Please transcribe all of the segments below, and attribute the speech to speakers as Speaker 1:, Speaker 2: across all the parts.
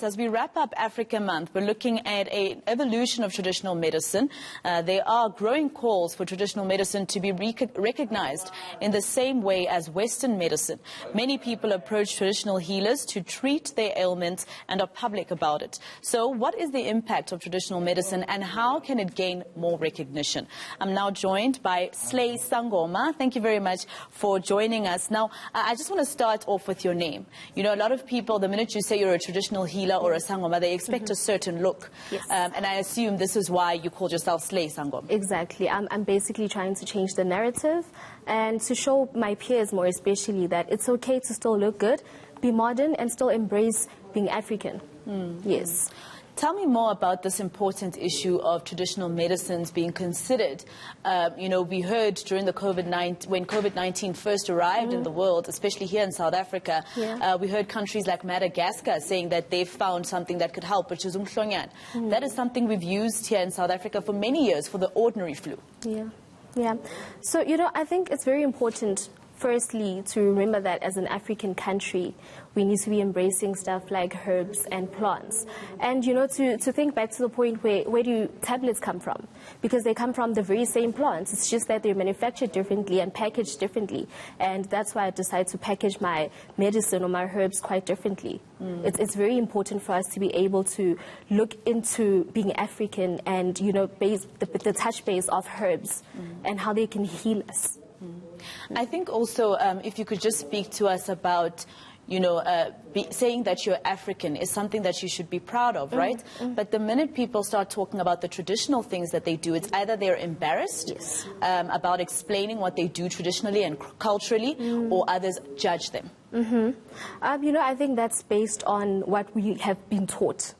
Speaker 1: As we wrap up Africa Month, we're looking at an evolution of traditional medicine. There are growing calls for traditional medicine to be recognized in the same way as Western medicine. Many people approach traditional healers to treat their ailments and are public about it. So what is the impact of traditional medicine and how can it gain more recognition? I'm now joined by Sangoma. Thank you very much for joining us. Now, I just want to start off with your name. You know, a lot of people, the minute you say you're a traditional healer or a Sangoma, they expect a certain look.
Speaker 2: Yes.
Speaker 1: And I assume this is why you called yourself Sangoma.
Speaker 2: Exactly. I'm basically trying to change the narrative and to show my peers more especially that it's okay to still look good, be modern and still embrace being African. Yes.
Speaker 1: Tell me more about this important issue of traditional medicines being considered. You know, we heard during the when COVID-19 first arrived in the world, especially here in South Africa, we heard countries like Madagascar saying that they've found something that could help, which is umhlonyan. That is something we've used here in South Africa for many years for the ordinary flu.
Speaker 2: Yeah. So, you know, I think it's very important firstly, to remember that as an African country, we need to be embracing stuff like herbs and plants. And, you know, to think back to the point where do tablets come from? Because they come from the very same plants. It's just that they're manufactured differently and packaged differently. And that's why I decided to package my medicine or my herbs quite differently. It's very important for us to be able to look into being African and, you know, the touch base of herbs and how they can heal us.
Speaker 1: I think also if you could just speak to us about, you know, saying that you're African is something that you should be proud of, right? But the minute people start talking about the traditional things that they do, it's either they're embarrassed about explaining what they do traditionally and culturally, or others judge them.
Speaker 2: You know, I think that's based on what we have been taught.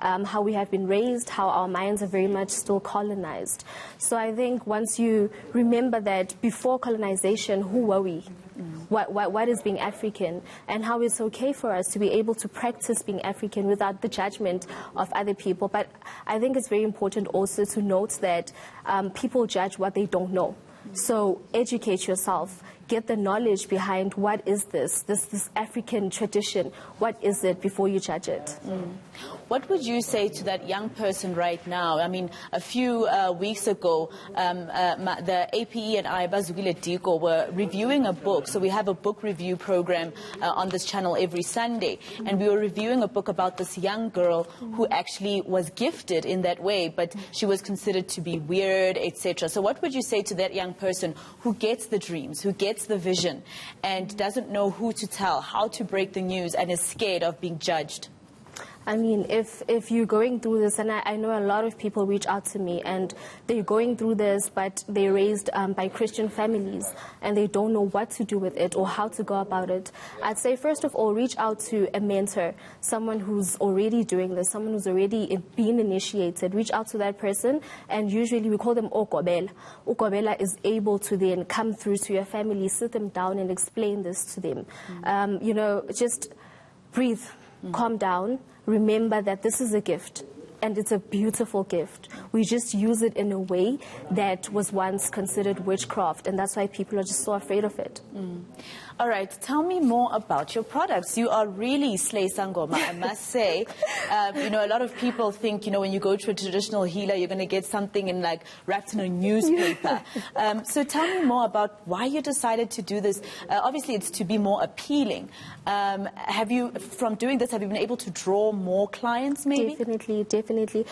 Speaker 2: How we have been raised, how our minds are very much still colonized. So I think once you remember that before colonization, who were we? What is being African? And how it's okay for us to be able to practice being African without the judgment of other people. But I think it's very important also to note that people judge what they don't know. So educate yourself. Get the knowledge behind what is this African tradition, what is it before you judge it.
Speaker 1: What would you say to that young person right now? I mean, a few weeks ago, the APE and I, Bazugile Diko, were reviewing a book. So we have a book review program on this channel every Sunday. And we were reviewing a book about this young girl who actually was gifted in that way, but she was considered to be weird, etc. So what would you say to that young person who gets the dreams, who gets the vision and doesn't know who to tell, how to break the news and is scared of being judged?
Speaker 2: I mean, if you're going through this, and I know a lot of people reach out to me and they're going through this, but they're raised by Christian families and they don't know what to do with it or how to go about it. I'd say, first of all, reach out to a mentor, someone who's already doing this, someone who's already been initiated. Reach out to that person, and usually we call them Okobela. Okobela is able to then come through to your family, sit them down and explain this to them. You know, just breathe. Calm down. Remember that this is a gift, and it's a beautiful gift. We just use it in a way that was once considered witchcraft, and that's why people are just so afraid of it.
Speaker 1: All right, tell me more about your products. You are really Sangoma, I must say. You know, a lot of people think, you know, when you go to a traditional healer, you're going to get something wrapped in a newspaper. So tell me more about why you decided to do this. Obviously, it's to be more appealing. From doing this, have you been able to draw more clients, maybe?
Speaker 2: Definitely.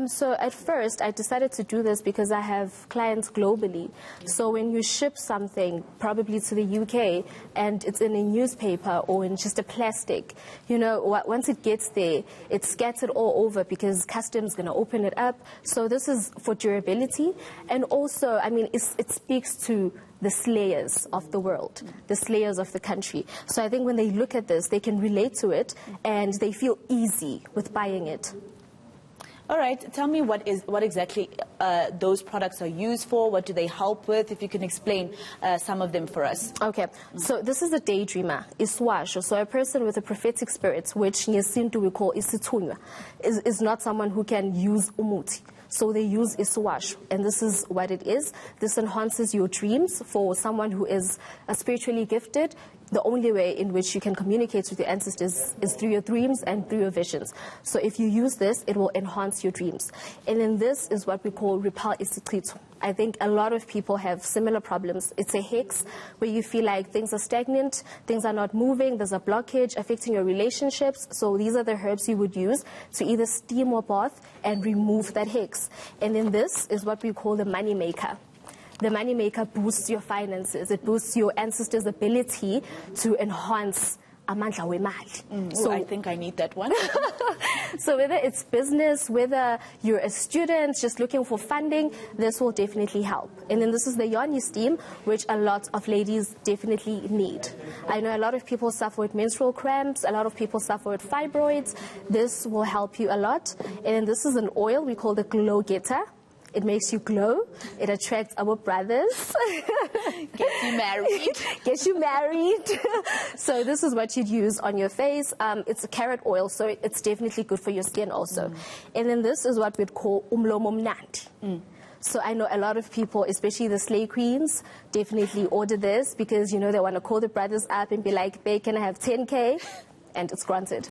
Speaker 2: So at first, I decided to do this because I have clients globally. So when you ship something, probably to the UK, and it's in a newspaper or in just a plastic, you know, once it gets there, it's scattered all over because customs going to open it up. So this is for durability. And also, I mean, it speaks to the slayers of the world, the slayers of the country. So I think when they look at this, they can relate to it and they feel easy with buying it.
Speaker 1: All right, tell me what exactly those products are used for. What do they help with? If you can explain some of them for us.
Speaker 2: Okay, so this is a daydreamer, iswasho. So a person with a prophetic spirit, which ngesintu we call isithunywa, is not someone who can use umuti. So they use iswash, and this is what it is. This enhances your dreams for someone who is spiritually gifted. the only way in which you can communicate with your ancestors is through your dreams and through your visions. So if you use this, it will enhance your dreams. And then this is what we call repel isichitho. I think a lot of people have similar problems. It's a hex where you feel like things are stagnant, things are not moving, there's a blockage affecting your relationships. So these are the herbs you would use to either steam or bath and remove that hex. And then this is what we call the money maker. The money maker boosts your finances. It boosts your ancestors' ability to enhance amandla wemali.
Speaker 1: So I think I need that one.
Speaker 2: So whether it's business, whether you're a student just looking for funding, this will definitely help. And then this is the yoni steam, which a lot of ladies definitely need. I know a lot of people suffer with menstrual cramps. A lot of people suffer with fibroids. This will help you a lot. And then this is an oil we call the glow getter. It makes you glow. It attracts our brothers.
Speaker 1: Gets you married.
Speaker 2: Gets you married. So this is what you'd use on your face. It's a carrot oil, so it's definitely good for your skin also. And then this is what we'd call umlomo mnandi. So I know a lot of people, especially the slay queens, definitely order this because, you know, they want to call the brothers up and be like, babe, can I have 10K? And it's granted.